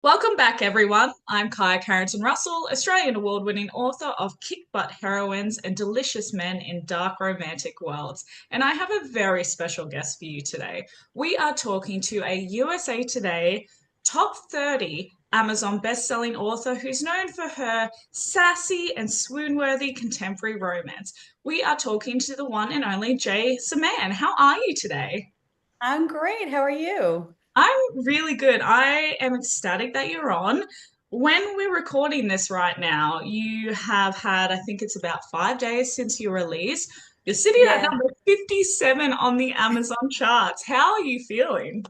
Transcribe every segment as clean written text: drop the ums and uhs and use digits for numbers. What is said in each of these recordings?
Welcome back, everyone. I'm Carrington-Russell, Australian award-winning author of Kick-Butt Heroines and Delicious Men in Dark Romantic Worlds. And I have a very special guest for you today. We are talking to a USA Today top 30 Amazon best-selling author who's known for her sassy and swoon-worthy contemporary romance. We are talking to the one and only J Saman. How are you today? I'm great. How are you? I'm really good. I am ecstatic that you're on. When we're recording this right now, you have had, I think it's about 5 days since your release. You're sitting at Yeah. number 57 on the Amazon charts. How are you feeling?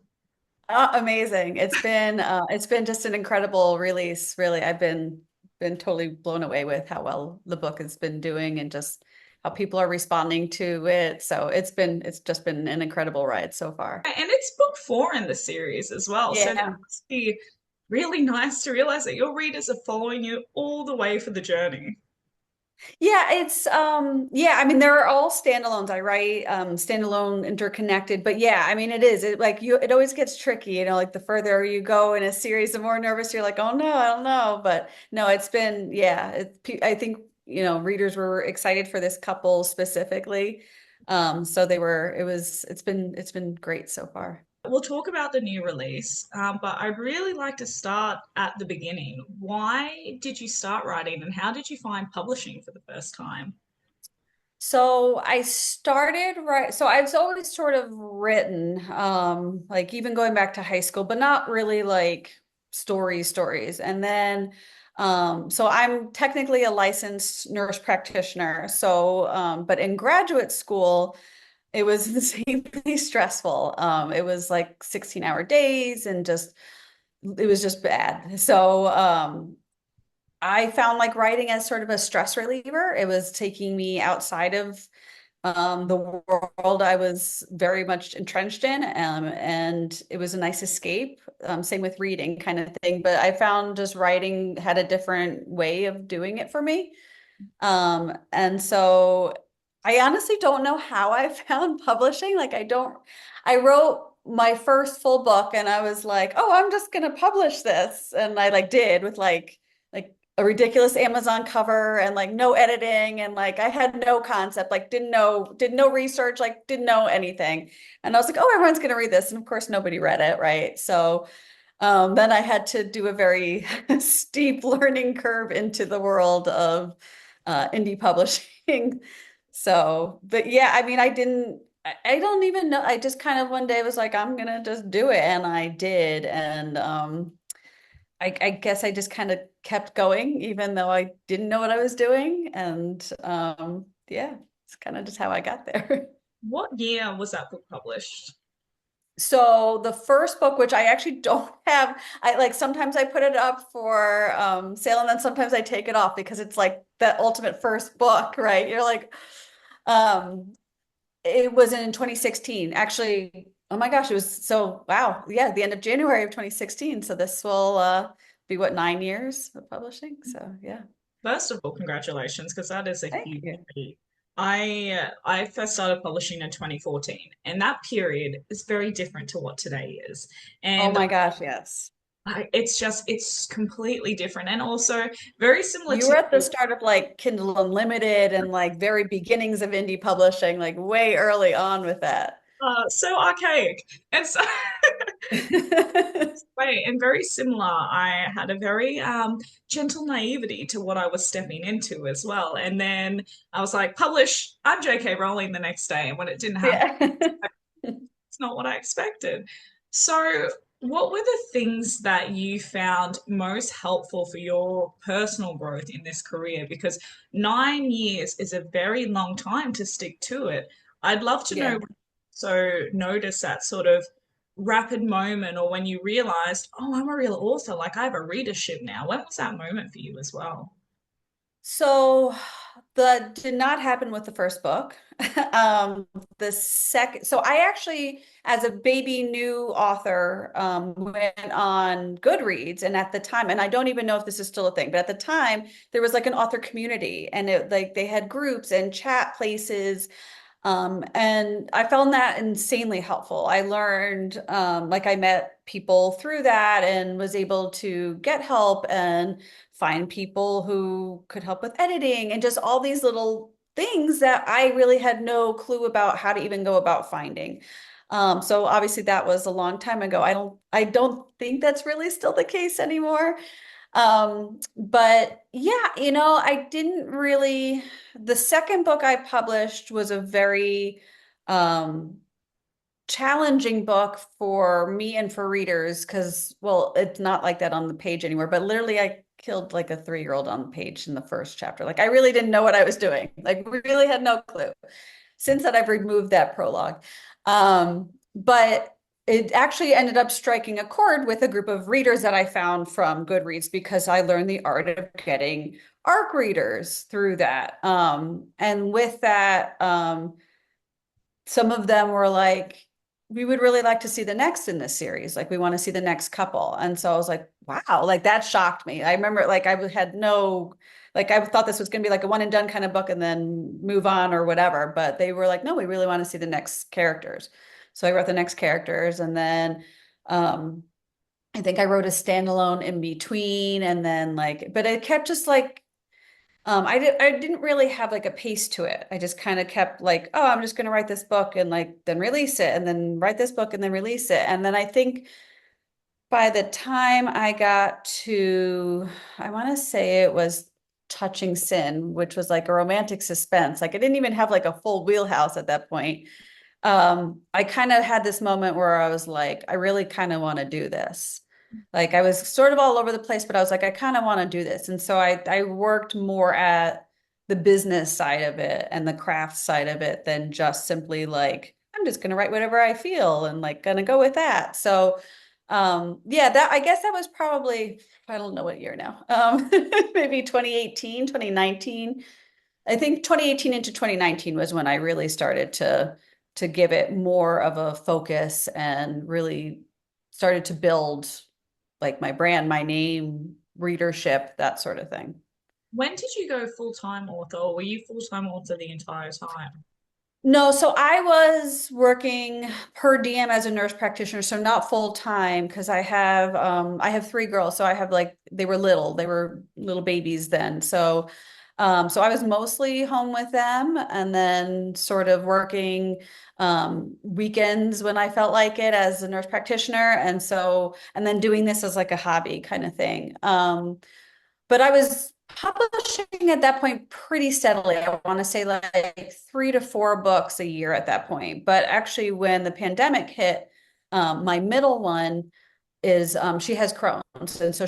Amazing. It's been just an incredible release, really. I've been totally blown away with how well the book has been doing and just how people are responding to it. So it's just been an incredible ride so far. And it's book four in the series as well. So that Yeah. must be really nice to realize that your readers are following you all the way for the journey. Yeah, it's I mean they're all standalones. I write standalone interconnected, but yeah, I mean it always gets tricky, like the further you go in a series, the more nervous you're like, "Oh no, I don't know." But no, it's been yeah, I think, readers were excited for this couple specifically. So they were it's been great so far. We'll talk about the new release, but I'd really like to start at the beginning. Why did you start writing and how did you find publishing for the first time? So I started right. So I've always sort of written, like even going back to high school, but not really like stories. And then, so I'm technically a licensed nurse practitioner. So, but in graduate school, it was insanely stressful. It was like 16-hour days and it was just bad. So, I found like writing as sort of a stress reliever. It was taking me outside of the world I was very much entrenched in, and it was a nice escape. Same with reading, kind of thing. But I found just writing had a different way of doing it for me. And so I honestly don't know how I found publishing. I wrote my first full book and I was like, oh, I'm just gonna publish this. And I like did with like a ridiculous Amazon cover and like no editing and like I had no concept, like did no research, like didn't know anything. And I was like, oh, everyone's gonna read this. And of course nobody read it, right? So then I had to do a very steep learning curve into the world of indie publishing. So, but yeah, I mean, I don't even know. I just kind of one day was like, I'm gonna just do it. And I did. And I guess I just kind of kept going, even though I didn't know what I was doing. And yeah, it's kind of just how I got there. What year was that book published? So the first book, which I actually don't have, I like sometimes I put it up for sale and then sometimes I take it off because it's like the ultimate first book, right? You're like, um, it was in 2016. Actually, oh my gosh, it was so wow. Yeah, the end of January of 2016. So this will be what, 9 years of publishing. So yeah. First of all, congratulations, because that is a Thank huge you. feat. I first started publishing in 2014, and that period is very different to what today is. Oh And my gosh, yes. it's completely different, and also very similar You to were at the start of like Kindle Unlimited and like very beginnings of indie publishing, like way early on with that. so archaic. And so way and very similar. I had a very gentle naivety to what I was stepping into as well. And then I was like, publish, I'm JK Rowling the next day. And when it didn't happen, Yeah. it's not what I expected. So, what were the things that you found most helpful for your personal growth in this career? Because 9 years is a very long time to stick to it. I'd love to know, Yeah. so notice that sort of rapid moment or when you realized, oh, I'm a real author, like I have a readership now. When was that moment for you as well? So that did not happen with the first book. The second, so I actually, as a baby new author, went on Goodreads, and at the time, and I don't even know if this is still a thing, but at the time, there was like an author community, and it like they had groups and chat places. And I found that insanely helpful. I learned, like I met people through that and was able to get help and find people who could help with editing and just all these little things that I really had no clue about how to even go about finding. So obviously that was a long time ago. I don't think that's really still the case anymore. But yeah, I didn't really, the second book I published was a very um challenging book for me and for readers because, well, it's not like that on the page anymore, but literally I killed like a 3-year-old on the page in the first chapter. Like I really didn't know what I was doing. Like really had no clue. Since that, I've removed that prologue. But it actually ended up striking a chord with a group of readers that I found from Goodreads because I learned the art of getting ARC readers through that. And with that, some of them were like, we would really like to see the next in this series. Like, we want to see the next couple. And so I was like, wow, like that shocked me. I remember like I had no, like I thought this was going to be like a one and done kind of book and then move on or whatever. But they were like, no, we really want to see the next characters. So I wrote the next characters and then um I think I wrote a standalone in between and then like, but it kept just like I didn't really have like a pace to it. I just kind of kept like, oh, I'm just gonna write this book and like then release it and then write this book and then release it. And then I think by the time I got to, I want to say it was Touching Sin, which was like a romantic suspense. Like I didn't even have like a full wheelhouse at that point. I kind of had this moment where I was like, I really kind of want to do this. Like I was sort of all over the place, but I was like, I kind of want to do this. And so I worked more at the business side of it and the craft side of it than just simply like, I'm just gonna write whatever I feel and like gonna go with that. So yeah, that I guess that was probably, I don't know what year now. Maybe 2018, 2019. I think 2018 into 2019 was when I really started to give it more of a focus and really started to build like my brand, my name, readership, that sort of thing. When did you go full-time author, or were you full-time author the entire time? No, so I was working per diem as a nurse practitioner, so not full time because I have 3 girls, so I have like they were little babies then. So I was mostly home with them and then sort of working weekends when I felt like it as a nurse practitioner and then doing this as like a hobby kind of thing. But I was publishing at that point pretty steadily. I want to say like 3 to 4 books a year at that point. But actually, when the pandemic hit, my middle one is she has Crohn's, and so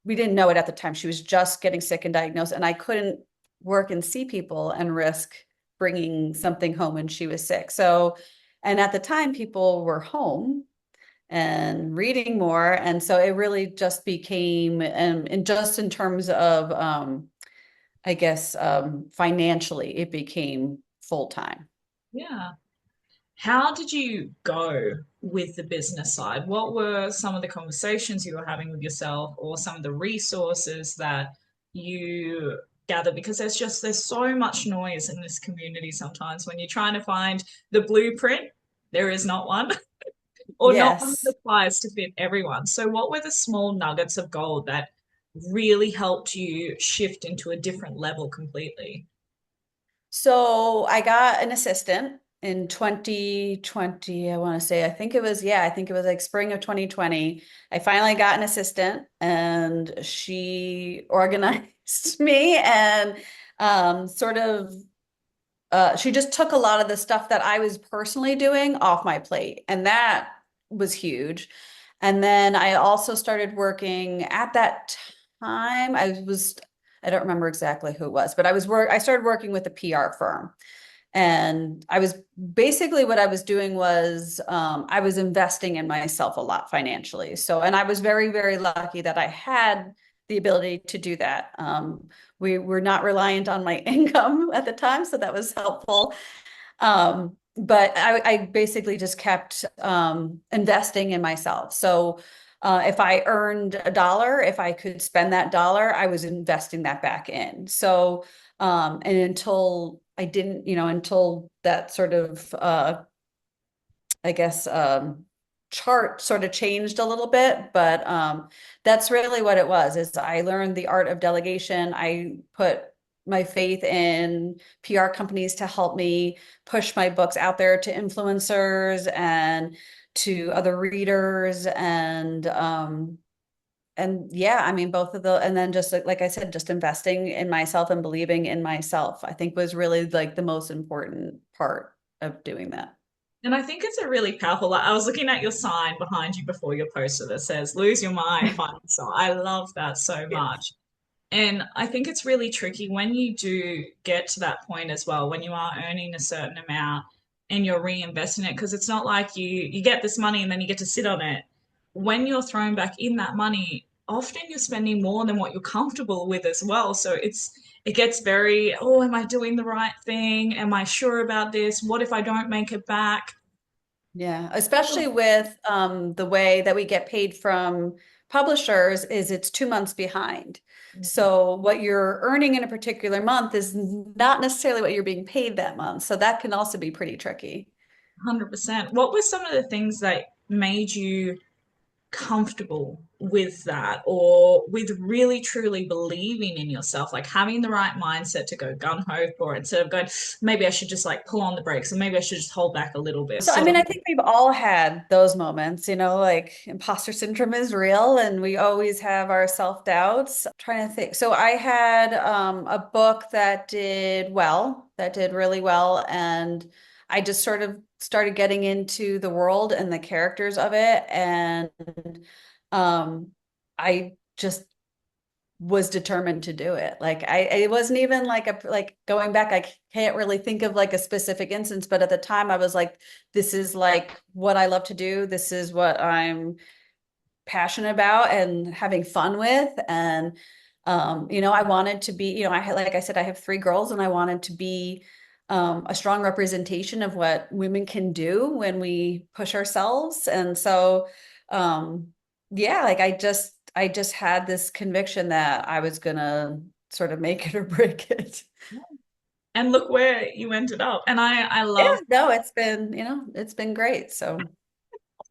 we didn't know it at the time. She was just getting sick and diagnosed, and I couldn't work and see people and risk bringing something home when she was sick. So, and at the time, people were home and reading more. And so it really just became, and just in terms of, I guess, financially, it became full time. Yeah. How did you go with the business side? What were some of the conversations you were having with yourself, or some of the resources that you gather? Because there's so much noise in this community sometimes when you're trying to find the blueprint, there is not one, or not one that Yes. applies to fit everyone. So what were the small nuggets of gold that really helped you shift into a different level completely? So I got an assistant in 2020. I want to say, I think it was like spring of 2020. I finally got an assistant and she organized me and sort of she just took a lot of the stuff that I was personally doing off my plate, and that was huge. And then I also started working at that time. I don't remember exactly who it was, but I started working with a PR firm. And I was basically what I was doing was I was investing in myself a lot financially. So, and I was very, very lucky that I had the ability to do that. We were not reliant on my income at the time, so that was helpful. But I basically just kept investing in myself. So if I earned a dollar, if I could spend that dollar, I was investing that back in. So and until I didn't, until that sort of I guess chart sort of changed a little bit, but that's really what it was, is I learned the art of delegation. I put my faith in PR companies to help me push my books out there to influencers and to other readers and yeah, I mean both of the and then just like I said, just investing in myself and believing in myself, I think was really like the most important part of doing that. And I think it's a really powerful, like, I was looking at your sign behind you before your poster that says, lose your mind, find the soul. I love that so Yes. much. And I think it's really tricky when you do get to that point as well, when you are earning a certain amount and you're reinvesting it, because it's not like you get this money and then you get to sit on it. When you're thrown back in that money, often you're spending more than what you're comfortable with as well. So it gets very, oh, am I doing the right thing? Am I sure about this? What if I don't make it back? Yeah, especially with the way that we get paid from publishers is it's 2 months behind. So what you're earning in a particular month is not necessarily what you're being paid that month. So that can also be pretty tricky. 100%. What were some of the things that made you comfortable with that or with really truly believing in yourself, like having the right mindset to go gung ho for it instead of going, maybe I should just like pull on the brakes and maybe I should just hold back a little bit, So, I sort mean, of. I think we've all had those moments, like imposter syndrome is real and we always have our self-doubts. I'm trying to think. So I had a book that did really well. And I just sort of started getting into the world and the characters of it. And um, I just was determined to do it. Like it wasn't even like going back, I can't really think of like a specific instance, but at the time I was like, this is like what I love to do. This is what I'm passionate about and having fun with. And I wanted to be, I had, like I said, I have 3 girls and I wanted to be a strong representation of what women can do when we push ourselves. And so yeah, like I just had this conviction that I was gonna sort of make it or break it. And look where you ended up. And I Yeah, love no, it's been great. So,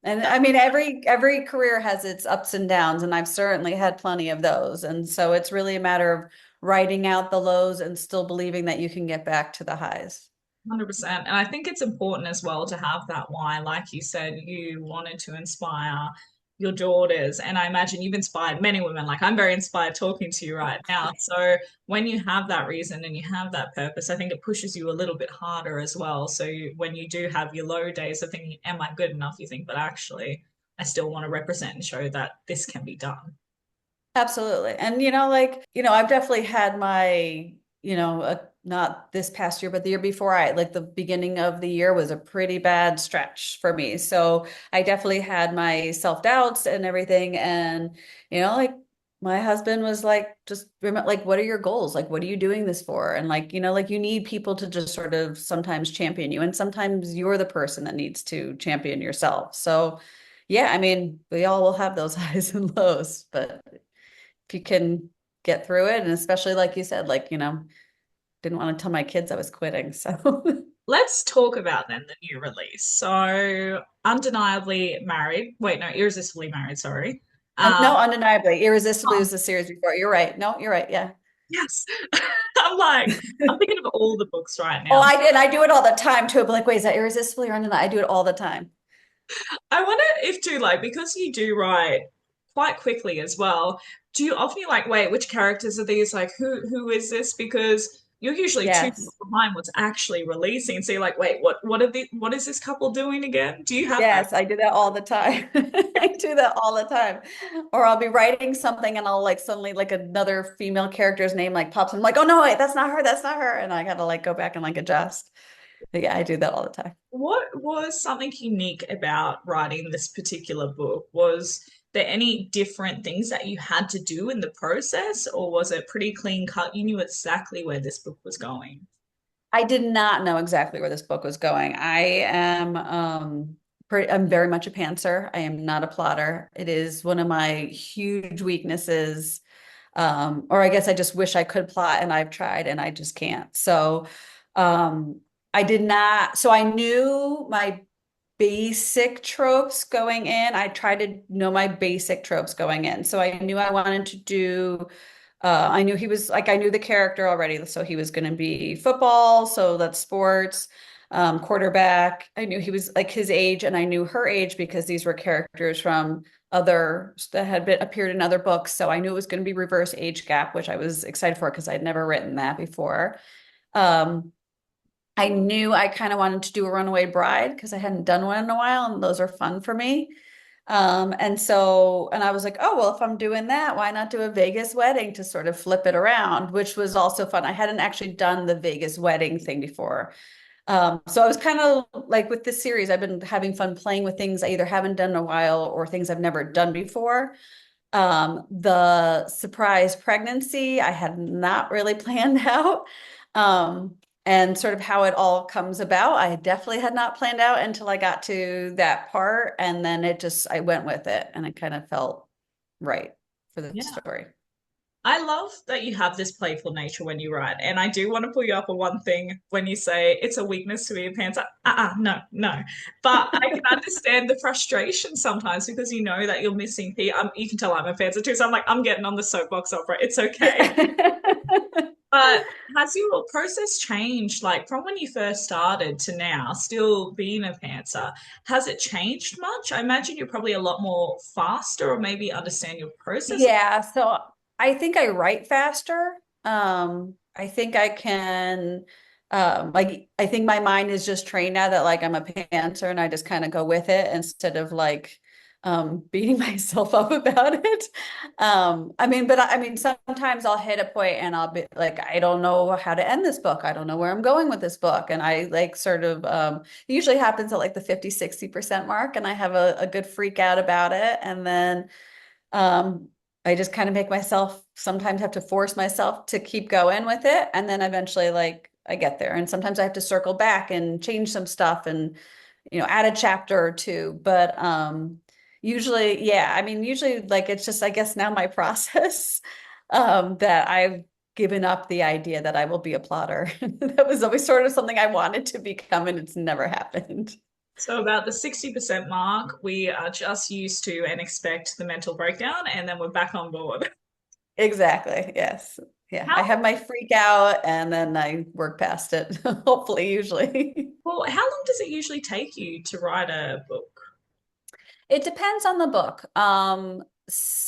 and I mean, every career has its ups and downs, and I've certainly had plenty of those. And so it's really a matter of writing out the lows and still believing that you can get back to the highs. 100%. And I think it's important as well to have that why. Like you said, you wanted to inspire your daughters. And I imagine you've inspired many women. Like I'm very inspired talking to you right now. So when you have that reason and you have that purpose, I think it pushes you a little bit harder as well. So when you do have your low days of thinking, am I good enough? You think, but actually, I still want to represent and show that this can be done. Absolutely. And I've definitely had my, not this past year, but the year before like the beginning of the year was a pretty bad stretch for me. So I definitely had my self-doubts and everything. And, like my husband was like, just remember, like, what are your goals? Like, what are you doing this for? And like, like you need people to just sort of sometimes champion you. And sometimes you're the person that needs to champion yourself. So yeah, I mean, we all will have those highs and lows, but if you can get through it, and especially like you said, like, didn't want to tell my kids I was quitting. So Let's talk about then the new release. So, Undeniably Married. Wait, no, Irresistibly Married, sorry. no, Um, undeniably, Irresistibly oh, was the series before. You're right. No, you're right. Yeah. yes. I'm like, I'm thinking of all the books right Oh, now. I did. I do it all the time too. But like, wait, is that irresistibly or undeniably? I do it all the time. I wonder if too, like, because you do write quite quickly as well, do you often like, wait, which characters are these? Like, who is this? Because you're usually 2 months Yes. behind what's actually releasing. So you're like, wait, what is this couple doing again? Do you have that? Yes, I do that all the time. I do that all the time. Or I'll be writing something and I'll like suddenly like another female character's name like pops. I'm like, oh no, wait, that's not her. That's not her. And I gotta like go back and like adjust. But yeah, I do that all the time. What was something unique about writing this particular book? Was there any different things that you had to do in the process, or was it pretty clean cut? You knew exactly where this book was going. I did not know exactly where this book was going. I'm very much a pantser. I am not a plotter. It is one of my huge weaknesses. Or I guess I just wish I could plot and I've tried and I just can't. So I did not, so I knew my basic tropes going in. I tried to know my basic tropes going in. So I knew I wanted to do, I knew he was like, I knew the character already. So he was going to be football. So that's sports, quarterback. I knew he was like his age and I knew her age because these were characters from other that had been appeared in other books. So I knew it was going to be reverse age gap, which I was excited for because I'd never written that before. Um, I knew I kind of wanted to do a runaway bride because I hadn't done one in a while, and those are fun for me. And I was like, oh, well, if I'm doing that, why not do a Vegas wedding to sort of flip it around, which was also fun. I hadn't actually done the Vegas wedding thing before. So I was kind of like with this series, I've been having fun playing with things I either haven't done in a while or things I've never done before. The surprise pregnancy, I had not really planned out. Um, and sort of how it all comes about, I definitely had not planned out until I got to that part. And then I went with it and it kind of felt right for the Yeah. story. I love that you have this playful nature when you write. And I do want to pull you up on one thing when you say it's a weakness to be a pantser. No, no. But I can understand the frustration sometimes because you know that you're missing you can tell I'm a pantser too. So I'm like, I'm getting on the soapbox opera. It's okay. But has your process changed, like from when you first started to now, still being a pantser? Has it changed much? I imagine you're probably a lot more faster or maybe understand your process. Yeah, so I think I write faster. I think I can like I think my mind is just trained now that like I'm a pantser and I just kind of go with it instead of like beating myself up about it. I mean sometimes I'll hit a point and I'll be like I don't know how to end this book. I don't know where I'm going with this book. And I like sort of it usually happens at like the 50-60% mark and I have a good freak out about it and then um, I just kind of make myself sometimes have to force myself to keep going with it. And then eventually like I get there. And sometimes I have to circle back and change some stuff and, add a chapter or two. But usually, yeah, I mean, usually like it's just, I guess now my process that I've given up the idea that I will be a plotter. That was always sort of something I wanted to become, and it's never happened. So about the 60% mark, we are just used to and expect the mental breakdown, and then we're back on board. Exactly. Yes. Yeah. I How have my freak out and then I work past it, hopefully, usually. how long does it usually take you to write a book? It depends on the book.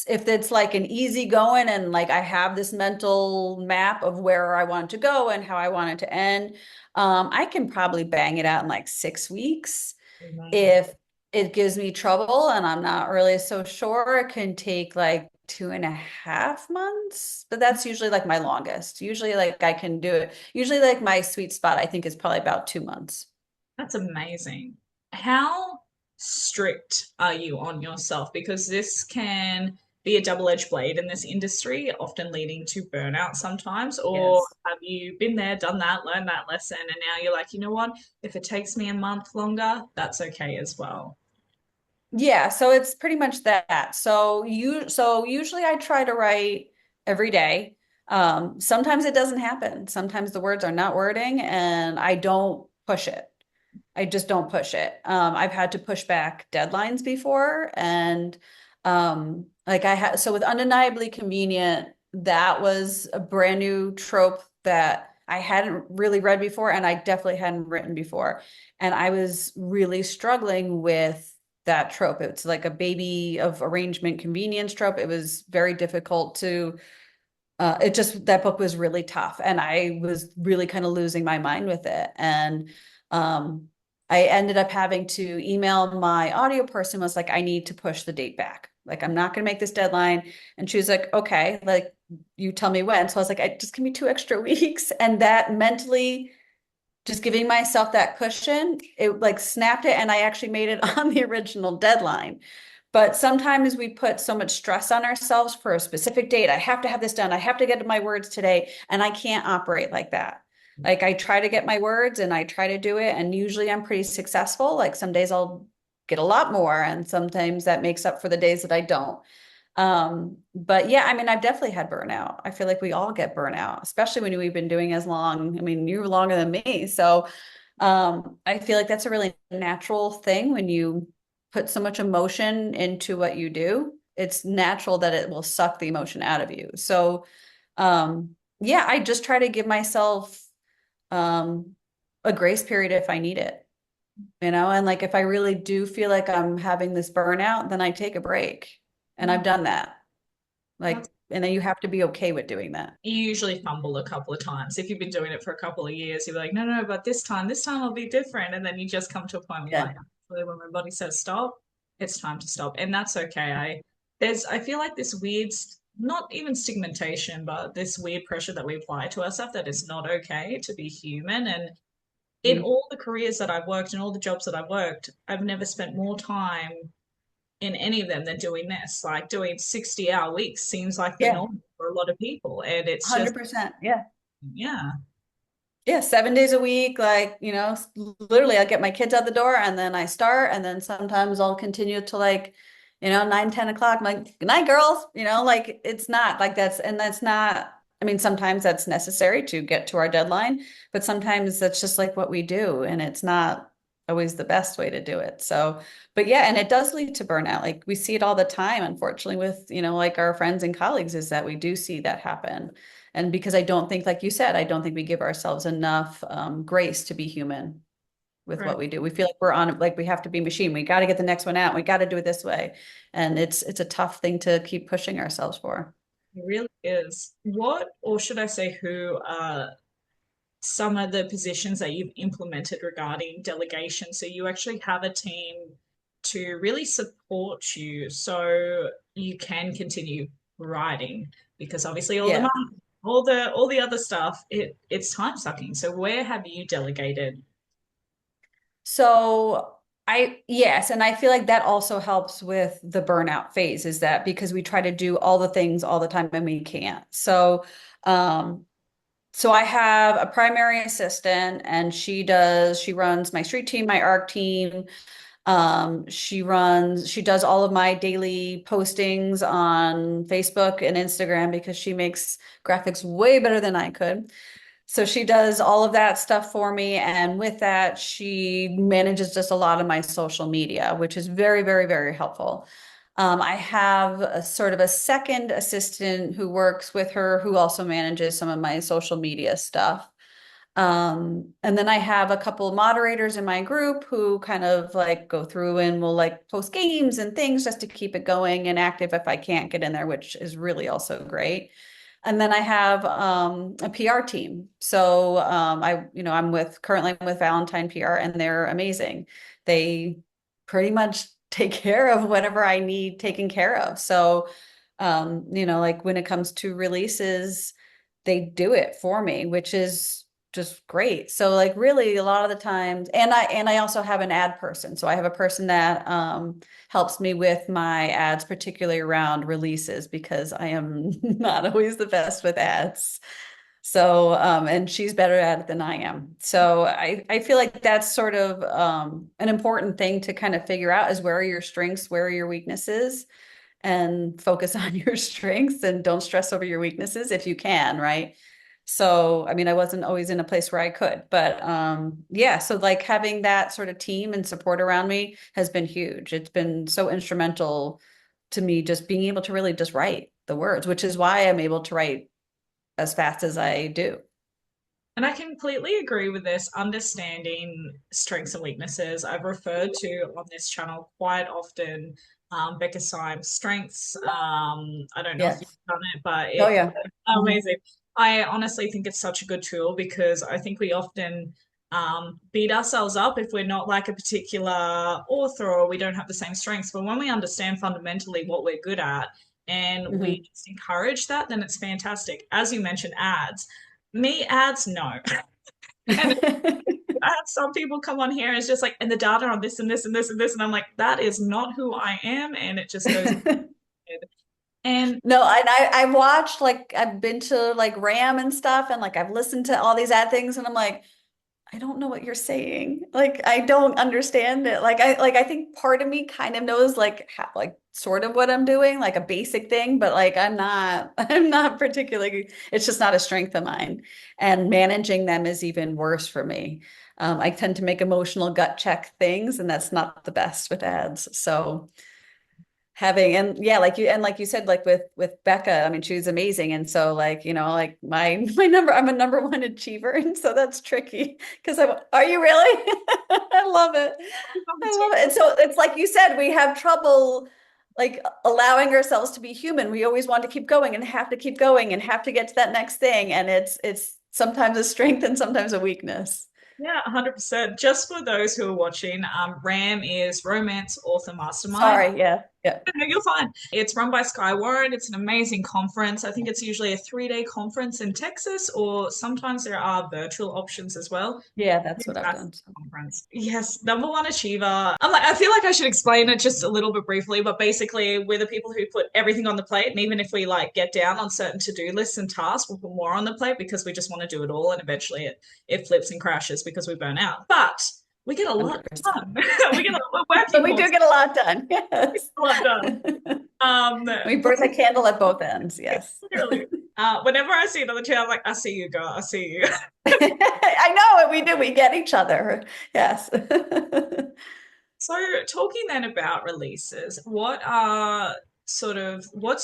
If it's like an easy going and like I have this mental map of where I want to go and how I want it to end, I can probably bang it out in like 6 weeks. Amazing. If it gives me trouble and I'm not really so sure, it can take like 2.5 months, but that's usually like my longest. Usually, like I can do it. Usually, like my sweet spot, I think is probably about 2 months. That's amazing. How strict are you on yourself? Because this can be a double-edged blade in this industry, often leading to burnout sometimes. Or Yes. have you been there, done that, learned that lesson, and now you're like, you know what? If it takes me a month longer, that's okay as well. Yeah, so it's pretty much that. So usually I try to write every day. Sometimes it doesn't happen. Sometimes the words are not wording and I don't push it. I just don't push it. I've had to push back deadlines before and like I had so with undeniably convenient, that was a brand new trope that I hadn't really read before and I definitely hadn't written before. And I was really struggling with that trope. It's like a baby of arrangement convenience trope. It was very difficult to it just that book was really tough and I was really kind of losing my mind with it. And um I ended up having to email my audio person was like, I need to push the date back. Like, I'm not gonna make this deadline. And she was like, okay, like you tell me when. So I was like, I just give me 2 extra weeks. And that mentally just giving myself that cushion, it like snapped it and I actually made it on the original deadline. But sometimes we put so much stress on ourselves for a specific date. I have to have this done. I have to get to my words today. And I can't operate like that. Like I try to get my words and I try to do it. And usually I'm pretty successful. Like some days I'll get a lot more. And sometimes that makes up for the days that I don't. But yeah, I mean, I've definitely had burnout. I feel like we all get burnout, especially when we've been doing as long. I mean, you're longer than me. So I feel like that's a really natural thing when you put so much emotion into what you do. It's natural that it will suck the emotion out of you. So, yeah, I just try to give myself um, a grace period if I need it, and like if I really do feel like I'm having this burnout, then I take a break. And I've Mm, done that. that's And then you have to be okay with doing that. you usually fumble a couple of times. If you've been doing it for a couple of years, you're like, no, no, but this time will be different. And then you just come to a point where you're Yeah. like, actually, when my body says stop, it's time to stop. And that's okay. I feel like this weird, not even stigmatization, but this weird pressure that we apply to ourselves that it's not okay to be human. And in Mhm. all the careers that I've worked and all the jobs that I've worked, I've never spent more time in any of them than doing this. Like doing 60-hour weeks seems like the Yeah, norm for a lot of people. And it's just, 100%. Yeah. yeah, Yeah, 7 days a week, like, literally I'll get my kids out the door and then I start, and then sometimes I'll continue to like, 9, 10 o'clock. I'm like, good night, girls. Like it's not like that's not, I mean, sometimes that's necessary to get to our deadline, but sometimes that's just like what we do, and it's not always the best way to do it. So, but yeah, and it does lead to burnout. Like we see it all the time, unfortunately, with, like our friends and colleagues, is that we do see that happen. And because I don't think, like you said, I don't think we give ourselves enough grace to be human with what right. we do. We feel like we're on, like we have to be machine. We got to get the next one out. We got to do it this way. And it's a tough thing to keep pushing ourselves for. It really is. What, or should I say, who are some of the positions that you've implemented regarding delegation? So you actually have a team to really support you so you can continue writing because obviously all the Yeah. money, all the other stuff, it's time sucking. So where have you delegated? So yes, and I feel like that also helps with the burnout phase, is that because we try to do all the things all the time and we can't. Um, So I have a primary assistant, and she runs my street team, my ARC team. She does all of my daily postings on Facebook and Instagram because she makes graphics way better than I could. So she does all of that stuff for me. And with that, she manages just a lot of my social media, which is very, very, very helpful. I have a sort of a second assistant who works with her, who also manages some of my social media stuff. And then I have a couple of moderators in my group who kind of like go through and will like post games and things just to keep it going and active if I can't get in there, which is really also great. And then I have a PR team. So I'm with Valentine PR, and they're amazing. They pretty much take care of whatever I need taken care of. So like when it comes to releases, they do it for me, which is just great. So like really a lot of the times, and I also have an ad person. So I have a person that helps me with my ads, particularly around releases, because I am not always the best with ads. So and she's better at it than I am. So I feel like that's sort of an important thing to kind of figure out, is where are your strengths, where are your weaknesses, and focus on your strengths and don't stress over your weaknesses if you can, right? So, I mean, I wasn't always in a place where I could, but yeah, so like having that sort of team and support around me has been huge. It's been so instrumental to me just being able to really just write the words, which is why I'm able to write as fast as I do. And I completely agree with this, understanding strengths and weaknesses. I've referred to on this channel quite often Becca Syme's strengths. I don't know if you've Yes. done it, but Oh it yeah. Mhm. amazing. I honestly think it's such a good tool because I think we often beat ourselves up if we're not like a particular author or we don't have the same strengths. But when we understand fundamentally what we're good at and we Mhm. just encourage that, then it's fantastic. As you mentioned, ads. Me, ads, no. And I have some people come on here and it's just like, and the data on this and this and this and this. And I'm like, that is not who I am. And it just goes. And No, and I've watched, like I've been to like Ram and stuff, and like I've listened to all these ad things, and I'm like, I don't know what you're saying. Like I don't understand it. I think part of me kind of knows like how, like sort of what I'm doing, like a basic thing, but like I'm not particularly, it's just not a strength of mine. And managing them is even worse for me. I tend to make emotional gut check things, and that's not the best with ads. So having, and yeah, like you said, like with Becca, I mean, she was amazing. And so like, like my number, I'm a number one achiever. And so that's tricky because are you really? I love it. I love it. And so it's like you said, we have trouble like allowing ourselves to be human. We always want to keep going and have to keep going and have to get to that next thing. And it's sometimes a strength and sometimes a weakness. Yeah, 100%. Just for those who are watching, RAM is Romance Author Mastermind. Sorry. Yeah. Yeah. No, you're fine. It's run by Sky Warren. It's an amazing conference. I think it's usually a 3-day conference in Texas, or sometimes there are virtual options as well. Yeah. That's what I've Fantastic done. So. conference. Yes, number one achiever. I feel like I should explain it just a little bit briefly, but basically, we're the people who put everything on the plate. And even if we like get down on certain to-do lists and tasks, we'll put more on the plate because we just want to do it all. And eventually it flips and crashes because we burn out. But we get a lot 100%. done. We're But working we do horses. get a lot done. We get Yes. a lot done. We But burn the candle at both ends. Yes. literally, whenever I see another chair, I'm like, I see you, girl. I see you. I know what we do. We get each other. Yes. So, talking then about releases, what's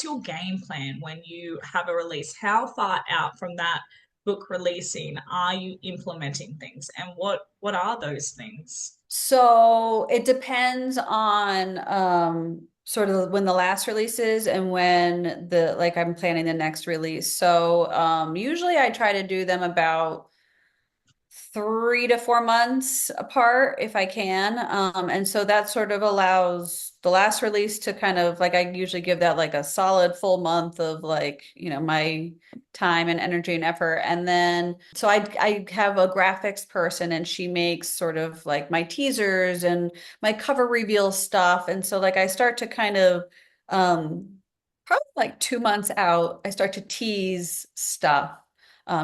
your game plan when you have a release? How far out from that book releasing are you implementing things, and what are those things? So it depends on sort of when the last release is and when like I'm planning the next release. So usually I try to do them about 3 to 4 months apart if I can. And so that sort of allows the last release to kind of like I usually give that like a solid full month of like, my time and energy and effort. And then so I have a graphics person and she makes sort of like my teasers and my cover reveal stuff. And so like I start to kind of probably like 2 months out, I start to tease stuff,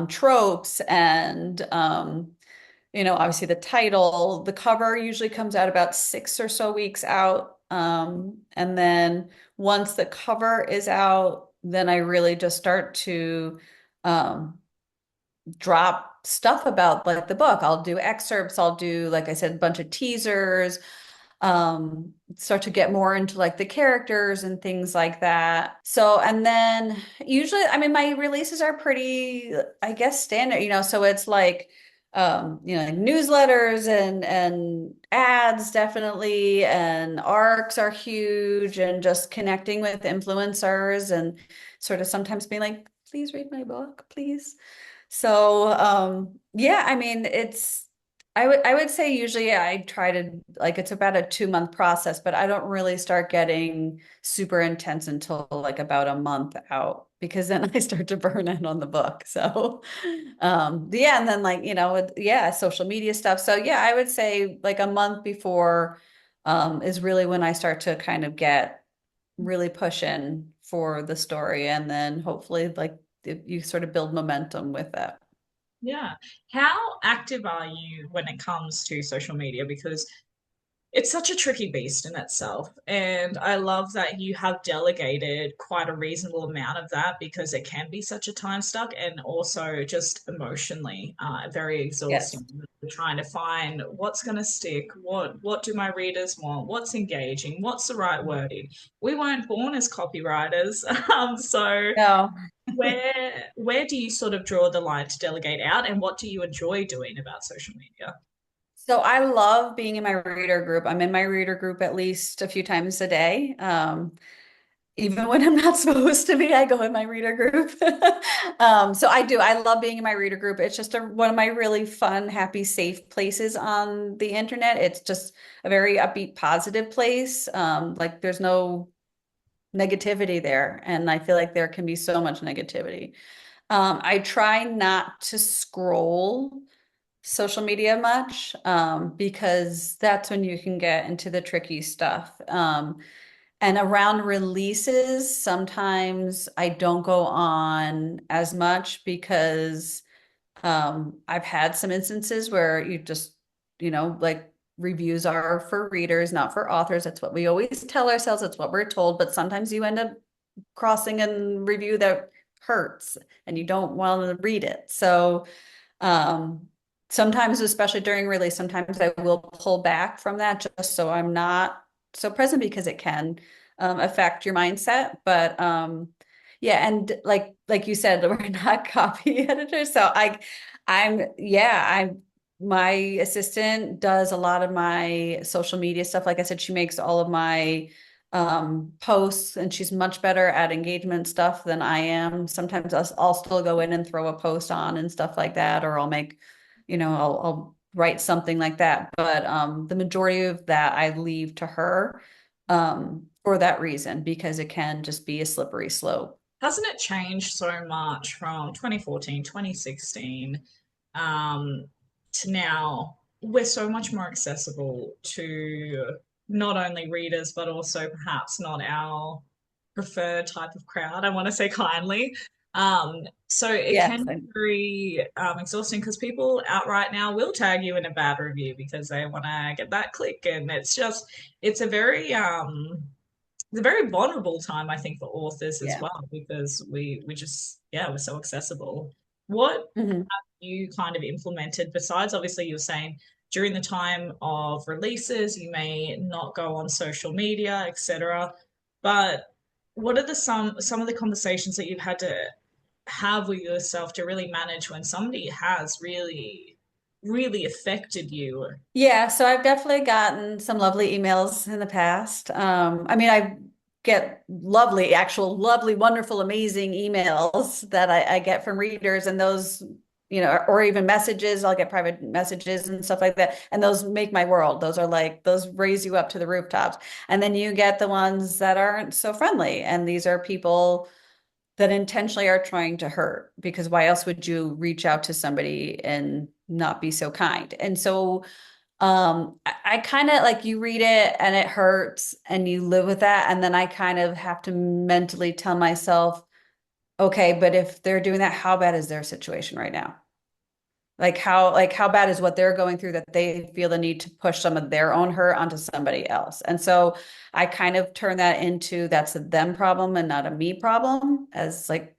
tropes and obviously the title, the cover usually comes out about 6 or so weeks out. And then once the cover is out, then I really just start to um, drop stuff about like the book. I'll do excerpts, I'll do, like I said, a bunch of teasers, start to get more into like the characters and things like that. So, and then usually, I mean, my releases are pretty, I guess, standard, so it's like, like newsletters and ads definitely, and arcs are huge, and just connecting with influencers and sort of sometimes being like, please read my book, please. So, yeah, I mean, I would say usually yeah, I try to like it's about a 2 month process, but I don't really start getting super intense until like about a month out because then I start to burn out on the book. So, yeah, and then like, yeah, social media stuff. So yeah, I would say like a month before, is really when I start to kind of get really pushing for the story. And then hopefully like you sort of build momentum with that. Yeah. How active are you when it comes to social media? Because it's such a tricky beast in itself. And I love that you have delegated quite a reasonable amount of that because it can be such a time stuck and also just emotionally very Yes. exhausting. Trying to find what's going to stick, what do my readers want, what's engaging, what's the right wording. We weren't born as copywriters, so No. where do you sort of draw the line to delegate out, and what do you enjoy doing about social media? So I love being in my reader group. I'm in my reader group at least a few times a day. Even when I'm not supposed to be, I go in my reader group. So I do. I love being in my reader group. It's just one of my really fun, happy, safe places on the internet. It's just a very upbeat, positive place. Like there's no negativity there. And I feel like there can be so much negativity. I try not to scroll social media much, because that's when you can get into the tricky stuff. And around releases, sometimes I don't go on as much because I've had some instances where you just, like reviews are for readers, not for authors. That's what we always tell ourselves. That's what we're told. But sometimes you end up crossing a review that hurts and you don't want to read it. So um, sometimes, especially during release, sometimes I will pull back from that just so I'm not so present because it can affect your mindset. But yeah, and like you said, we're not copy editors, so I'm my assistant does a lot of my social media stuff. Like I said, she makes all of my posts, and she's much better at engagement stuff than I am. Sometimes I'll still go in and throw a post on and stuff like that, or I'll make, I'll write something like that. But the majority of that I leave to her for that reason, because it can just be a slippery slope. Hasn't it changed so much from 2014, 2016, um, to now? We're so much more accessible to not only readers, but also perhaps not our preferred type of crowd. I want to say kindly. So it Yes. can be very exhausting because people outright now will tag you in a bad review because they want to get that click, and it's a very it's a very vulnerable time, I think, for authors as Yeah. well, because we just, yeah, we're so accessible. What Mhm. you kind of implemented besides, obviously you were saying during the time of releases you may not go on social media, etc., but what are some of the conversations that you've had to have with yourself to really manage when somebody has really affected you? Yeah, so I've definitely gotten some lovely emails in the past. I mean, I get lovely, actual lovely, wonderful, amazing emails that I get from readers, and those, or even messages. I'll get private messages and stuff like that. And those make my world. Those are like, those raise you up to the rooftops. And then you get the ones that aren't so friendly. And these are people that intentionally are trying to hurt, because why else would you reach out to somebody and not be so kind? And so I kind of like, you read it and it hurts and you live with that. And then I kind of have to mentally tell myself, okay, but if they're doing that, how bad is their situation right now? Like how bad is what they're going through that they feel the need to push some of their own hurt onto somebody else? And so I kind of turn that into, that's a them problem and not a me problem, as like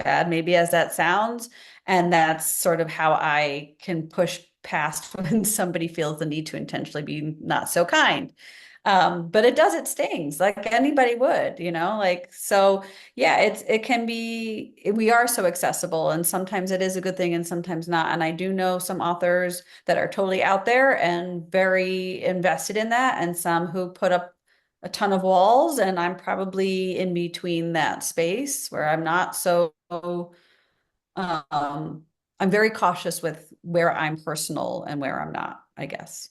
bad maybe as that sounds. And that's sort of how I can push past when somebody feels the need to intentionally be not so kind. But it stings like anybody would, like, so yeah, it can be, we are so accessible, and sometimes it is a good thing and sometimes not. And I do know some authors that are totally out there and very invested in that, and some who put up a ton of walls, and I'm probably in between that space where I'm not so um I'm very cautious with where I'm personal and where I'm not, I guess.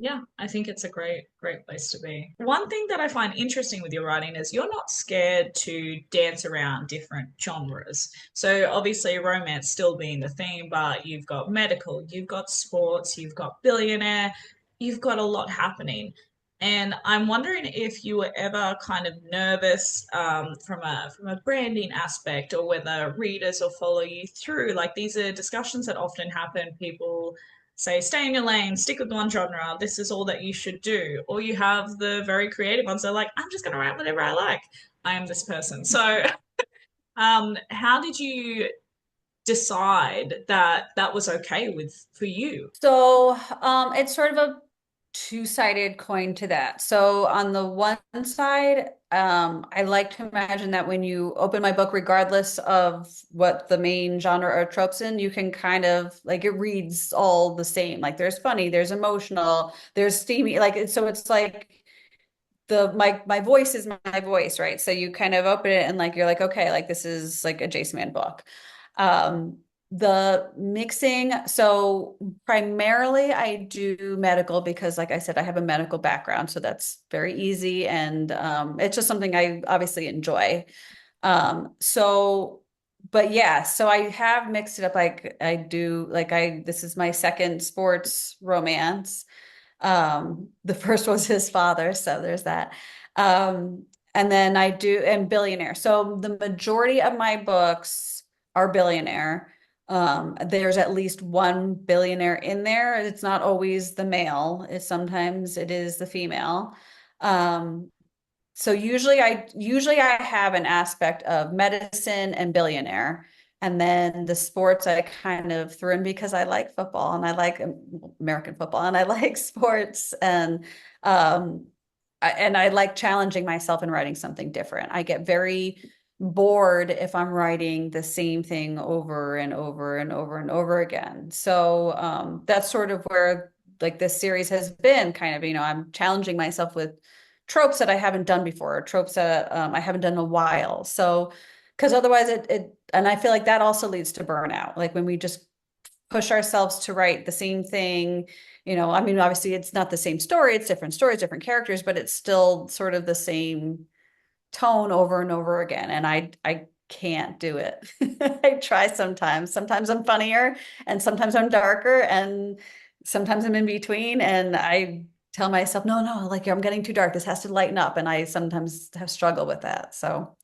Yeah, I think it's a great place to be. One thing that I find interesting with your writing is you're not scared to dance around different genres. So obviously romance still being the theme, but you've got medical, you've got sports, you've got billionaire, you've got a lot happening. And I'm wondering if you were ever kind of nervous from a branding aspect, or whether readers will follow you through. Like these are discussions that often happen. People say stay in your lane, stick with one genre, this is all that you should do. Or you have the very creative ones that are like, I'm just going to write whatever I like, I am this person. So how did you decide that that was okay with for you? So it's sort of a two-sided coin to that. So on the one side, I like to imagine that when you open my book, regardless of what the main genre or tropes in, you can kind of like, it reads all the same. Like there's funny, there's emotional, there's steamy, like so it's like my voice is my voice, right? So you kind of open it and like you're like, okay, like this is like a J Saman book. Um, the mixing, so primarily I do medical because, like I said, I have a medical background, so that's very easy, and it's just something I obviously enjoy. So, but yeah, so I have mixed it up. Like I do, like this is my second sports romance. The first was his father, so there's that. And then and billionaire. So the majority of my books are billionaire. There's at least one billionaire in there. It's not always the male. Sometimes it is the female. Um, so usually I have an aspect of medicine and billionaire. And then the sports I kind of threw in because I like football and I like American football and I like sports um and I like challenging myself and writing something different. I get very bored if I'm writing the same thing over and over and over and over again. So that's sort of where like this series has been kind of, I'm challenging myself with tropes that I haven't done before, or tropes that I haven't done in a while. So, because otherwise and I feel like that also leads to burnout. Like when we just push ourselves to write the same thing, I mean, obviously it's not the same story, it's different stories, different characters, but it's still sort of the same tone over and over again. And I can't do it. I try sometimes. Sometimes I'm funnier and sometimes I'm darker and sometimes I'm in between. And I tell myself, no, no, like I'm getting too dark. This has to lighten up. And I sometimes have struggled with that. So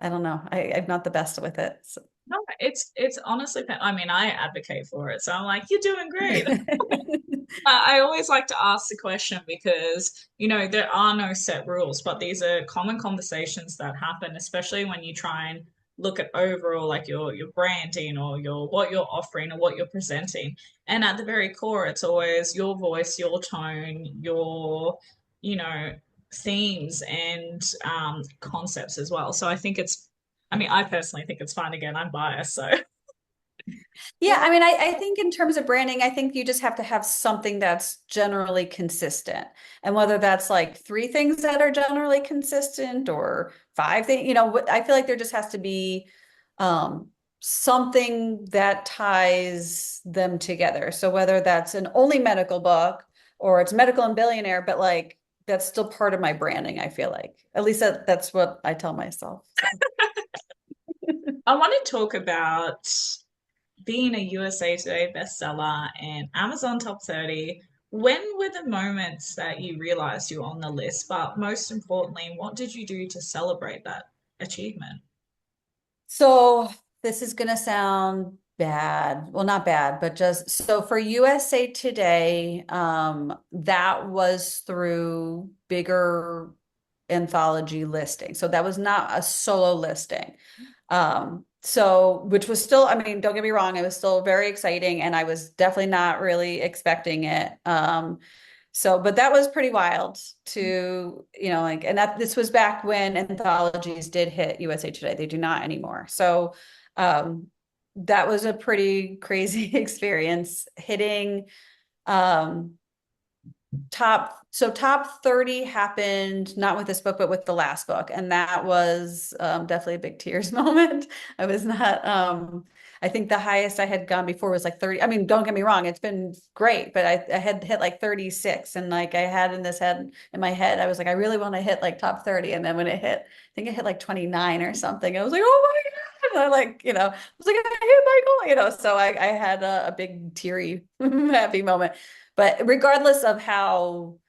I don't know. I'm not the best with it. So. No, it's honestly, I mean, I advocate for it, so I'm like, you're doing great. I always like to ask the question because, there are no set rules, but these are common conversations that happen, especially when you try and look at overall like your branding or your what you're offering or what you're presenting. And at the very core, it's always your voice, your tone, your, you know, themes and concepts as well. So I mean, I personally think it's fun. Again, I'm biased, so Yeah, I mean, I think in terms of branding, I think you just have to have something that's generally consistent. And whether that's like three things that are generally consistent or five things, I feel like there just has to be um, something that ties them together. So whether that's an only medical book or it's medical and billionaire, but like that's still part of my branding, I feel like. At least that's what I tell myself. So. I want to talk about being a USA Today bestseller and Amazon Top 30. When were the moments that you realized you were on the list? But most importantly, what did you do to celebrate that achievement? So this is going to sound bad. Well, not bad, but just so for USA Today, that was through bigger anthology listing. So that was not a solo listing. So which was still, I mean, don't get me wrong, it was still very exciting and I was definitely not really expecting it. So, but that was pretty wild to, like, and this was back when anthologies did hit USA Today. They do not anymore. So, um, that was a pretty crazy experience hitting, um, top 30 happened not with this book but with the last book, and that was definitely a big tears moment. I was not I think the highest I had gone before was like 30. I mean, don't get me wrong, it's been great, but I had hit like 36, and like I had in my head I was like, I really want to hit like top 30, and then when it hit, I think it hit like 29 or something, I was like, oh my God. And I like, I was like, I hit my goal, so I had a big teary happy moment. But regardless of how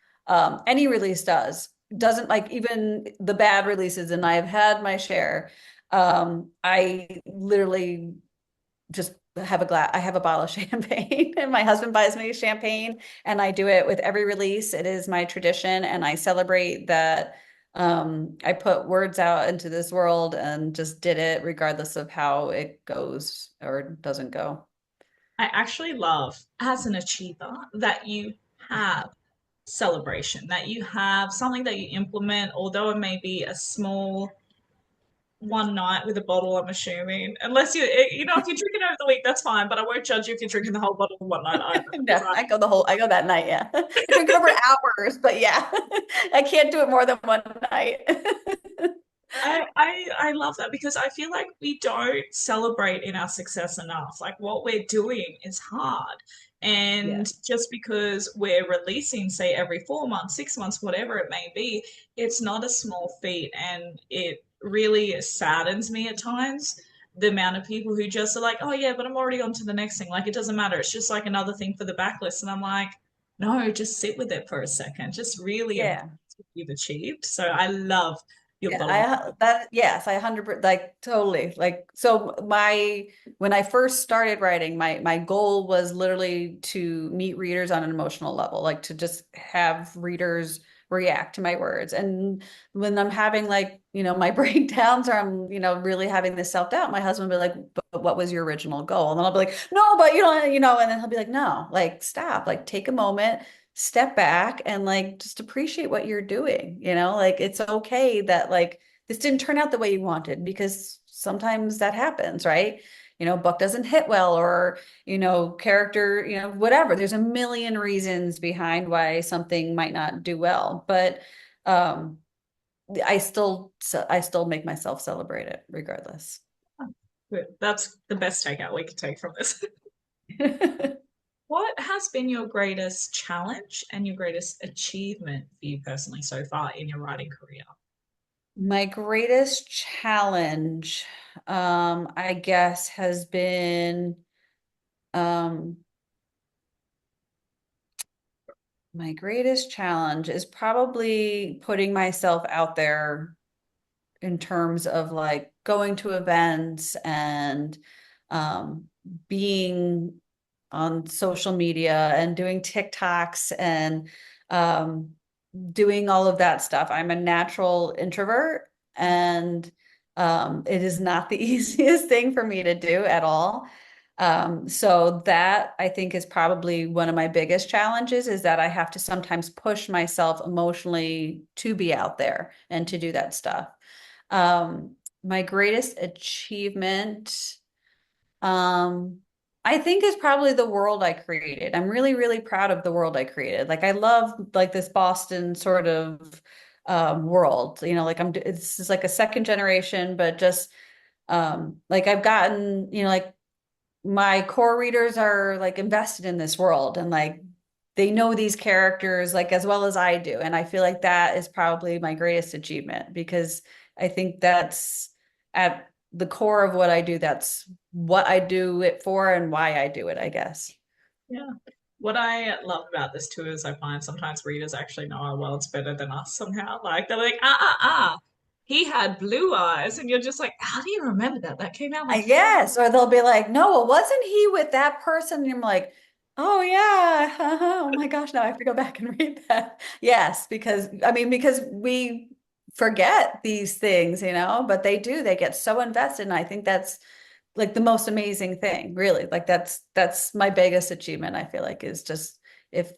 any release doesn't, like even the bad releases, and I've had my share. I literally just I have a bottle of champagne, and my husband buys me champagne, and I do it with every release. It is my tradition, and I celebrate that I put words out into this world and just did it regardless of how it goes or doesn't go. I actually love as an achiever that you have celebration, that you have something that you implement, although it may be a small one night with a bottle, I'm assuming. Unless if you're drinking over the week, that's fine, but I won't judge you if you're drinking the whole bottle in one night either. No, I go that night, yeah. I drink it over hours, but yeah, I can't do it more than one night. I love that because I feel like we don't celebrate in our success enough. Like what we're doing is hard. Yeah. And just because we're releasing, say, every 4 months, 6 months, whatever it may be, it's not a small feat. And it really saddens me at times the amount of people who just are like, oh, yeah, but I'm already on to the next thing. Like it doesn't matter. It's just like another thing for the backlist. And I'm like, no, just sit with it for a second. Just really embrace Yeah. what you've achieved. So I love You're Yeah, bottom. yes, I 100% like totally like so my when I first started writing, my goal was literally to meet readers on an emotional level, like to just have readers react to my words. And when I'm having like, my breakdowns or I'm, really having this self-doubt, my husband will be like, but what was your original goal? And then I'll be like, no, but and then he'll be like, no, like stop, like take a moment, step back and like just appreciate what you're doing, like it's okay that like this didn't turn out the way you wanted because sometimes that happens, right? Book doesn't hit well or, character, whatever. There's a million reasons behind why something might not do well, but um I still make myself celebrate it regardless. That's the best takeout we could take from this. What has been your greatest challenge and your greatest achievement for you personally so far in your writing career? My greatest challenge, I guess, has been um, my greatest challenge is probably putting myself out there in terms of like going to events and um, being on social media and doing TikToks and um, doing all of that stuff. I'm a natural introvert and it is not the easiest thing for me to do at all. So that I think is probably one of my biggest challenges is that I have to sometimes push myself emotionally to be out there and to do that stuff. My greatest achievement, um, I think is probably the world I created. I'm really, really proud of the world I created. Like I love like this Boston sort of world, like it's like a second generation, but just like I've gotten, like my core readers are like invested in this world and like they know these characters like as well as I do. And I feel like that is probably my greatest achievement because I think that's at the core of what I do. That's what I do it for and why I do it, I guess. Yeah. What I love about this too is I find sometimes readers actually know our worlds better than us somehow. Like they're like, he had blue eyes, and you're just like, how do you remember that? That came out like Yes, or they'll be like, "No, well, wasn't he with that person?" And I'm like, "Oh yeah, oh my gosh, now I have to go back and read that." Yes, because we forget these things, but they do. They get so invested, and I think that's like the most amazing thing, really. Like that's my biggest achievement. I feel like is just if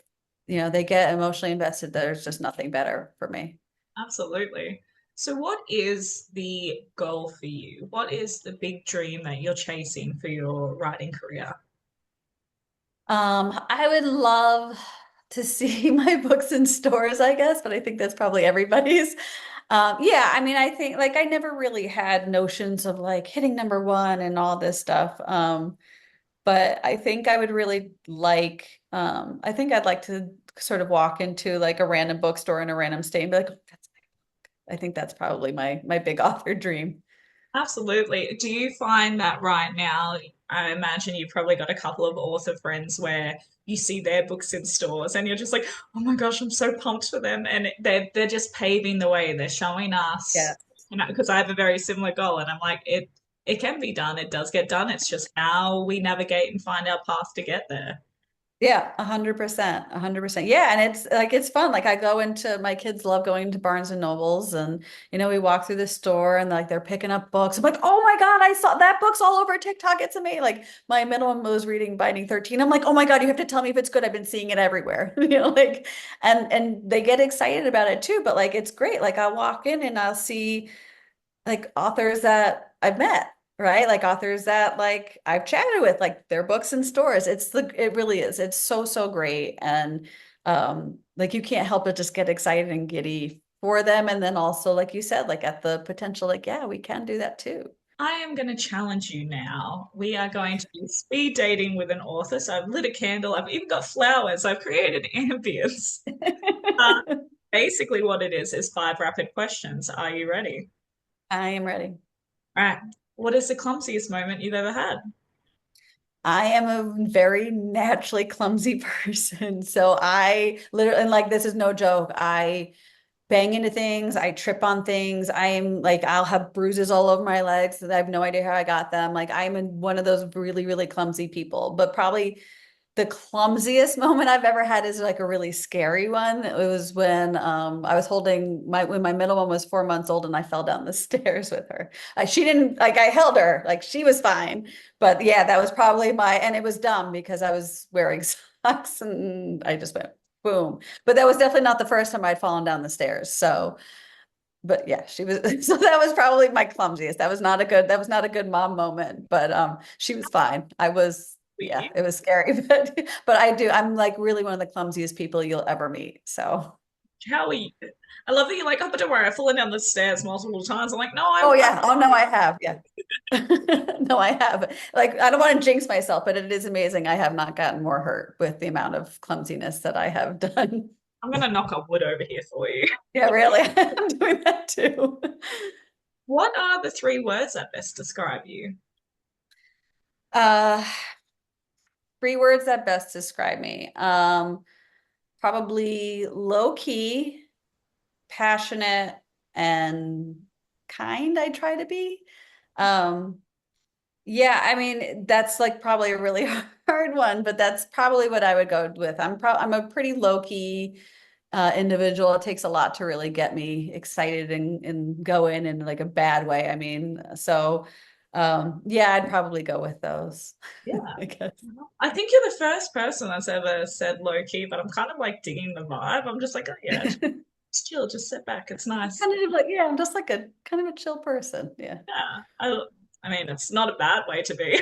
they get emotionally invested, there's just nothing better for me. absolutely. So, what is the goal for you? What is the big dream that you're chasing for your writing career? I would love to see my books in stores, I guess, but I think that's probably everybody's. Yeah, I mean, I think like I never really had notions of like hitting number one and all this stuff. But I think I would really like, I think I'd like to sort of walk into like a random bookstore in a random state and be like, oh, I think that's probably my big author dream. Absolutely. Do you find that right now? I imagine you've probably got a couple of author friends where you see their books in stores and you're just like, oh my gosh, I'm so pumped for them. And they're just paving the way. They're showing us, Yeah. because I have a very similar goal and I'm like, it can be done. It does get done. It's just how we navigate and find our path to get there. Yeah, 100%, 100%. Yeah, and it's like it's fun. Like I go into my kids love going to Barnes and Nobles, and we walk through the store and like they're picking up books. I'm like, oh my God, I saw that book's all over TikTok. It's amazing. Like my middle one was reading Binding 13. I'm like, oh my God, you have to tell me if it's good. I've been seeing it everywhere. Like and they get excited about it too. But like it's great. Like I'll walk in and I'll see like authors that I've met, right? Like authors that like I've chatted with, like their books in stores. It really is. It's so, so great. And like you can't help but just get excited and giddy for them. And then also, like you said, like at the potential, like, yeah, we can do that too. I am going to challenge you now. We are going to be speed dating with an author. So I've lit a candle. I've even got flowers. I've created ambience. Uh, Basically, what it is five rapid questions. Are you ready? I am ready. All right. What is the clumsiest moment you've ever had? I am a very naturally clumsy person. So I literally, and like, this is no joke. I bang into things. I trip on things. I'm like, I'll have bruises all over my legs that I have no idea how I got them. Like I'm one of those really, really clumsy people, but probably the clumsiest moment I've ever had is like a really scary one. It was when I was holding when my middle one was 4 months old and I fell down the stairs with her. She didn't like I held her, like she was fine. But yeah, that was probably and it was dumb because I was wearing socks and I just went boom. But that was definitely not the first time I'd fallen down the stairs. So but yeah, she was so that was probably my clumsiest. That was not a good mom moment, but she was fine. Yeah, it was scary, but I'm like really one of the clumsiest people you'll ever meet. So How are you? I love that you're like, oh, but don't worry, I've fallen down the stairs multiple times. I'm like, no, oh yeah, oh no, I have, yeah. No, I have. Like I don't want to jinx myself, but it is amazing. I have not gotten more hurt with the amount of clumsiness that I have done. I'm gonna knock up wood over here for you. Yeah, really. I'm doing that too. What are the three words that best describe you? Uh, three words that best describe me. Probably low key, passionate, and kind. I try to be. Um, yeah, I mean, that's like probably a really hard one, but that's probably what I would go with. I'm a pretty low key individual. It takes a lot to really get me excited and go in like a bad way. I mean, so yeah, I'd probably go with those, Yeah. I guess. I think you're the first person that's ever said low key, but I'm kind of like digging the vibe. I'm just like, oh yeah, just chill, just sit back. It's nice. Kind of like, yeah, I'm just like a kind of a chill person. Yeah. Yeah. I mean, it's not a bad way to be.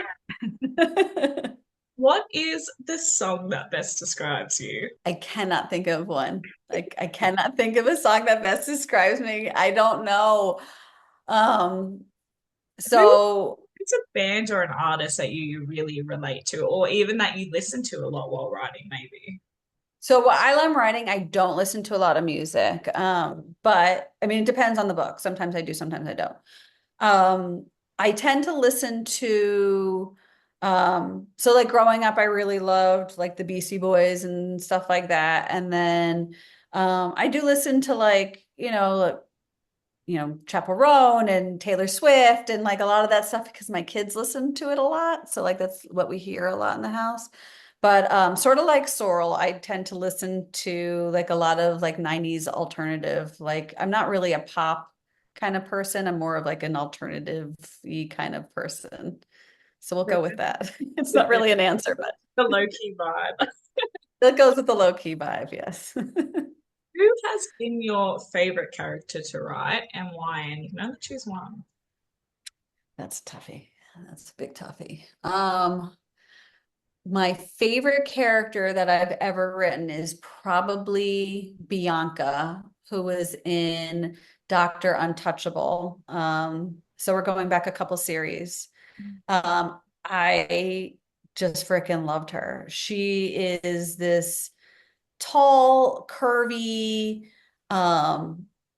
What is the song that best describes you? I cannot think of one. Like I cannot think of a song that best describes me. I don't know. Um, Who so is a band or an artist that you really relate to, or even that you listen to a lot while writing, maybe? while I'm writing, I don't listen to a lot of music. But I mean, it depends on the book. Sometimes I do, sometimes I don't. Um, I tend to listen to so like growing up, I really loved like the Beastie Boys and stuff like that. And then I do listen to like, Chappell Roan and Taylor Swift and like a lot of that stuff because my kids listen to it a lot. So like that's what we hear a lot in the house. But sort of like Sorrel, I tend to listen to like a lot of like 90s alternative. Like I'm not really a pop kind of person. I'm more of like an alternative-y kind of person. So we'll go with that. It's not really an answer, but The low key vibe. that goes with the low key vibe, yes. Who has been your favorite character to write and why? And you can only choose one. That's toughie. That's a big toughie. My favorite character that I've ever written is probably Bianca, who was in Doctor Untouchable. So we're going back a couple series. I just freaking loved her. She is this tall, curvy,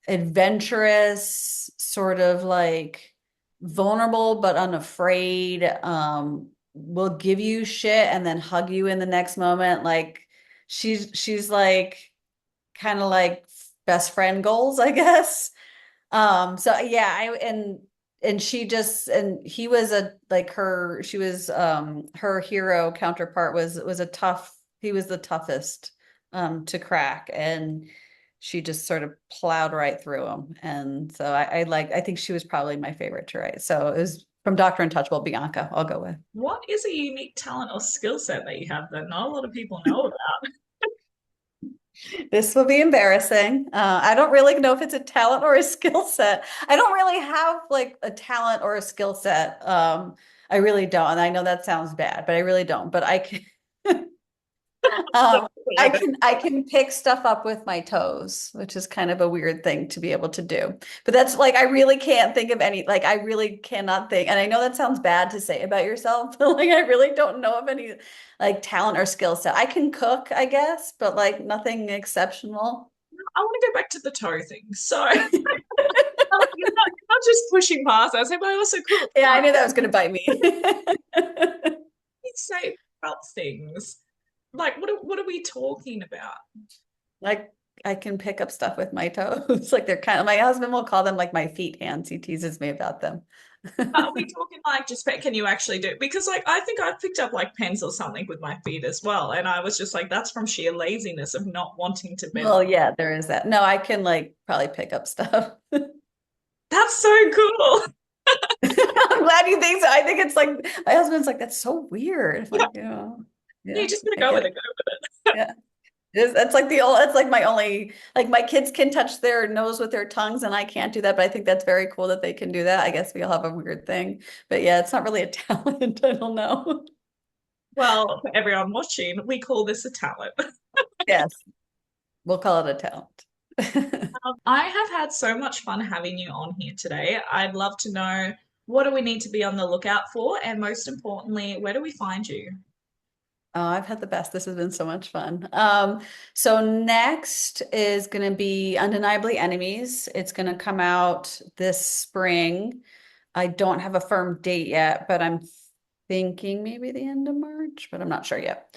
adventurous, sort of like vulnerable but unafraid. Will give you shit and then hug you in the next moment. Like she's like kind of like best friend goals, I guess. So yeah, and she just and he was a like her she was her hero counterpart was a tough he was the toughest to crack and she just sort of plowed right through him. And so I think she was probably my favorite to write. So it was from Dr. Untouchable, Bianca, I'll go with. What is a unique talent or skill set that you have that not a lot of people know about? This will be embarrassing. I don't really know if it's a talent or a skill set. I don't really have like a talent or a skill set. I really don't. And I know that sounds bad, but I really don't. But I can I can pick stuff up with my toes, which is kind of a weird thing to be able to do. But that's like I really can't think of any like I really cannot think. And I know that sounds bad to say about yourself, but like I really don't know of any like talent or skill set. I can cook, I guess, but like nothing exceptional. I want to go back to the toe thing. So you're not just pushing past that. So, but I also cook. Yeah, I knew that was going to bite me. You say about things. Like, what are we talking about? Like I can pick up stuff with my toes. Like they're kind of, my husband will call them like my feet hands. He teases me about them. But are we talking like just can you actually do it? Because like I think I've picked up like pens or something with my feet as well, and I was just like, that's from sheer laziness of not wanting to bend. Well, yeah, there is that. No, I can like probably pick up stuff. That's so cool. I'm glad you think so. I think it's like my husband's like, that's so weird. Yeah, Like, you're yeah, just gonna I go get with it. it. Go with it. Yeah. That's like the old, that's like my only, like my kids can touch their nose with their tongues and I can't do that, but I think that's very cool that they can do that. I guess we all have a weird thing, but yeah, it's not really a talent. I don't know. Well, for everyone watching, we call this a talent. Yes, we'll call it a talent. I have had so much fun having you on here today. I'd love to know what do we need to be on the lookout for, and most importantly, where do we find you? Oh, I've had the best. This has been so much fun. So next is going to be Undeniably Enemies. It's going to come out this spring. I don't have a firm date yet, but I'm thinking maybe the end of March, but I'm not sure yet.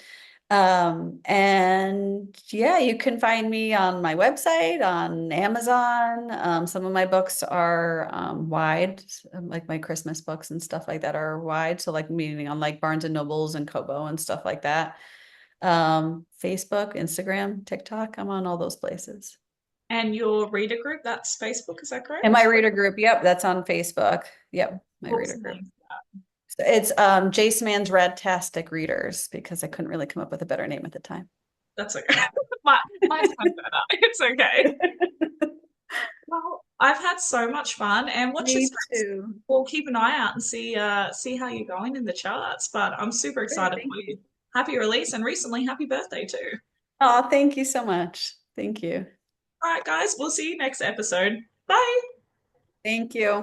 And yeah, you can find me on my website, on Amazon. Some of my books are wide, like my Christmas books and stuff like that are wide. So like meaning on like Barnes and Nobles and Kobo and stuff like that. Facebook, Instagram, TikTok, I'm on all those places. And your reader group, that's Facebook, is that And my correct? reader group, yep, that's on Facebook. Yep, my What's reader the group. name? So it's J Saman's Radtastic Readers because I couldn't really come up with a better name at the time. That's okay. Mine's kind of better. It's okay. Well, I've had so much fun, and watch your Me space. too. We'll keep an eye out and see how you're going in the charts. But I'm super Great, excited thank for you. you. Happy release, and recently, happy birthday too. Oh, thank you so much. Thank you. All right, guys, we'll see you next episode. Bye. Thank you.